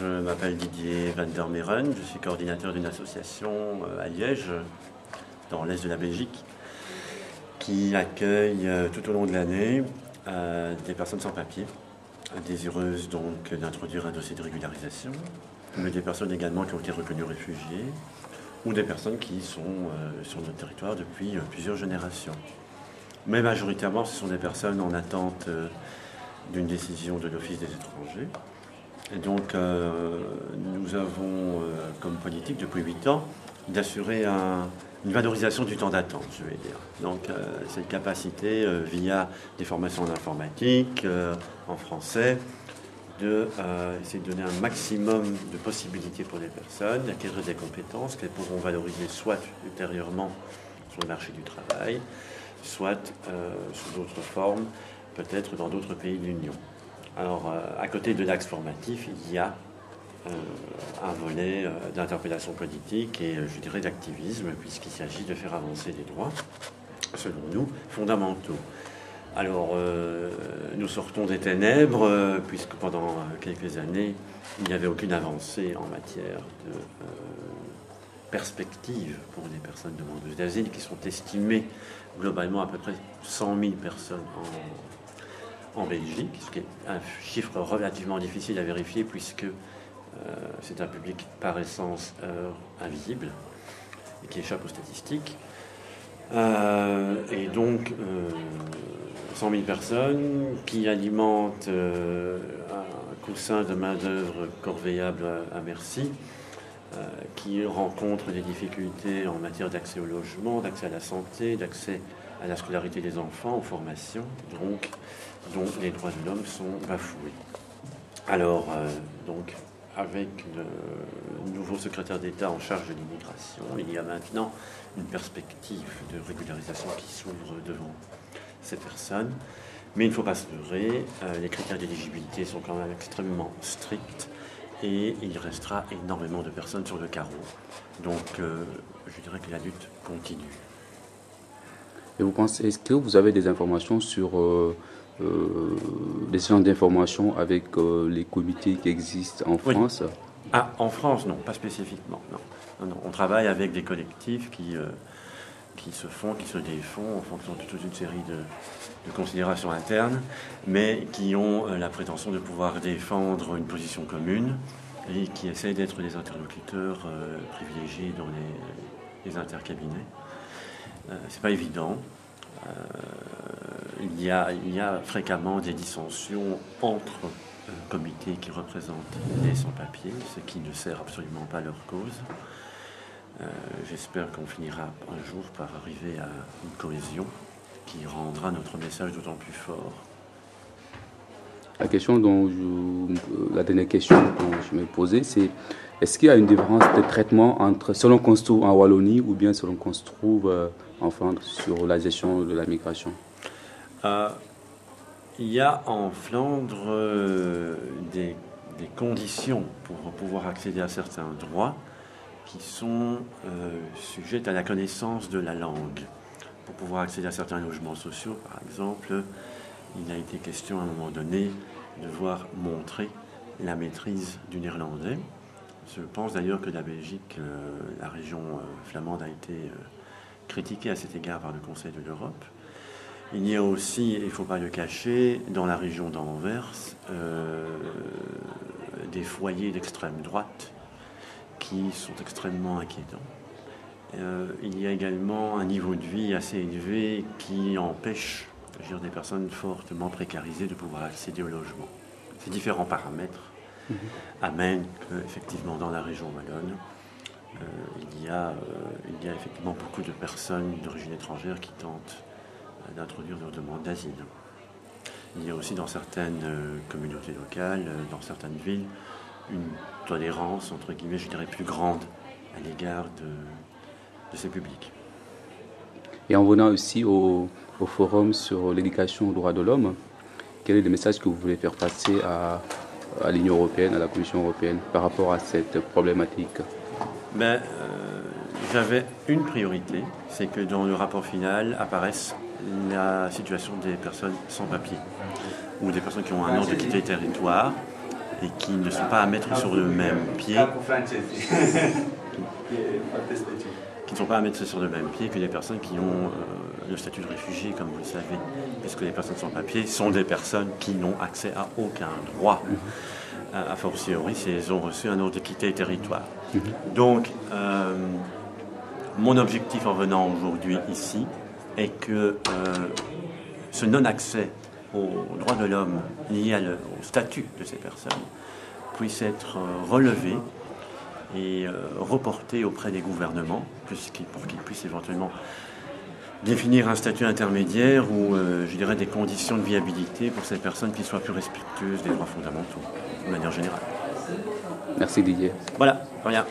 Je m'appelle Didier Van der Meren, je suis coordinateur d'une association à Liège, dans l'est de la Belgique, qui accueille tout au long de l'année des personnes sans papier, désireuses donc d'introduire un dossier de régularisation, mais des personnes également qui ont été reconnues réfugiées, ou des personnes qui sont sur notre territoire depuis plusieurs générations. Mais majoritairement, ce sont des personnes en attente d'une décision de l'Office des étrangers. Et donc, nous avons comme politique depuis 8 ans d'assurer une valorisation du temps d'attente, je vais dire. Donc, cette capacité, via des formations en informatique, en français, essayer de donner un maximum de possibilités pour les personnes, d'acquérir des compétences qu'elles pourront valoriser soit ultérieurement sur le marché du travail, soit sous d'autres formes, peut-être dans d'autres pays de l'Union. Alors, à côté de l'axe formatif, il y a un volet d'interpellation politique et, je dirais, d'activisme, puisqu'il s'agit de faire avancer des droits, selon nous, fondamentaux. Alors, nous sortons des ténèbres, puisque pendant quelques années, il n'y avait aucune avancée en matière de perspective pour les personnes demandeuses d'asile, qui sont estimées globalement à peu près 100 000 personnes en Belgique, ce qui est un chiffre relativement difficile à vérifier, puisque c'est un public par essence invisible et qui échappe aux statistiques. Et donc, 100 000 personnes qui alimentent un coussin de main-d'œuvre corvéable à merci, qui rencontrent des difficultés en matière d'accès au logement, d'accès à la santé, d'accès à la scolarité des enfants, aux formations, donc dont les droits de l'homme sont bafoués. Alors, donc, avec le nouveau secrétaire d'État en charge de l'immigration, il y a maintenant une perspective de régularisation qui s'ouvre devant ces personnes. Mais il ne faut pas se leurrer, les critères d'éligibilité sont quand même extrêmement stricts et il restera énormément de personnes sur le carreau. Donc, je dirais que la lutte continue. Et vous pensez, est-ce que vous avez des informations sur des séances d'information avec les comités qui existent en France? Oui. Ah, en France, non, pas spécifiquement. Non. On travaille avec des collectifs qui se défont en fonction de toute une série de considérations internes, mais qui ont la prétention de pouvoir défendre une position commune et qui essayent d'être des interlocuteurs privilégiés dans les intercabinets. C'est pas évident. Il y a fréquemment des dissensions entre comités qui représentent les sans-papiers, ce qui ne sert absolument pas leur cause. J'espère qu'on finira un jour par arriver à une cohésion qui rendra notre message d'autant plus fort. La dernière question dont je me posais, c'est est-ce qu'il y a une différence de traitement entre selon qu'on se trouve en Wallonie ou bien selon qu'on se trouve en Flandre sur la gestion de la migration? Il y a en Flandre des conditions pour pouvoir accéder à certains droits qui sont sujettes à la connaissance de la langue. Pour pouvoir accéder à certains logements sociaux, par exemple, il a été question à un moment donné de devoir montrer la maîtrise du néerlandais. Je pense d'ailleurs que la Belgique, la région flamande, a été critiquée à cet égard par le Conseil de l'Europe. Il y a aussi, il ne faut pas le cacher, dans la région d'Anvers, des foyers d'extrême droite qui sont extrêmement inquiétants. Il y a également un niveau de vie assez élevé qui empêche des personnes fortement précarisées de pouvoir accéder au logement. Ces différents paramètres amènent qu'effectivement dans la région wallonne, il y a effectivement beaucoup de personnes d'origine étrangère qui tentent d'introduire leur demande d'asile. Il y a aussi dans certaines communautés locales, dans certaines villes, une tolérance, entre guillemets, je dirais, plus grande à l'égard de ces publics. Et en venant aussi au forum sur l'éducation aux droits de l'homme, quel est le message que vous voulez faire passer à l'Union européenne, à la Commission européenne, par rapport à cette problématique? J'avais une priorité, c'est que dans le rapport final apparaisse la situation des personnes sans papier ou des personnes qui ont un an de quitter le territoire et qui ne sont pas à mettre sur le même pied. Qui ne sont pas à mettre sur le même pied que les personnes qui ont le statut de réfugié, comme vous le savez. Parce que les personnes sans papier sont des personnes qui n'ont accès à aucun droit, a fortiori si elles ont reçu un ordre de quitter le territoire. Donc, mon objectif en venant aujourd'hui ici est que ce non-accès aux droits de l'homme lié au statut de ces personnes puisse être relevé et reporté auprès des gouvernements pour qu'ils puissent éventuellement définir un statut intermédiaire ou, je dirais, des conditions de viabilité pour ces personnes qui soient plus respectueuses des droits fondamentaux, de manière générale. Merci Didier. Voilà, rien.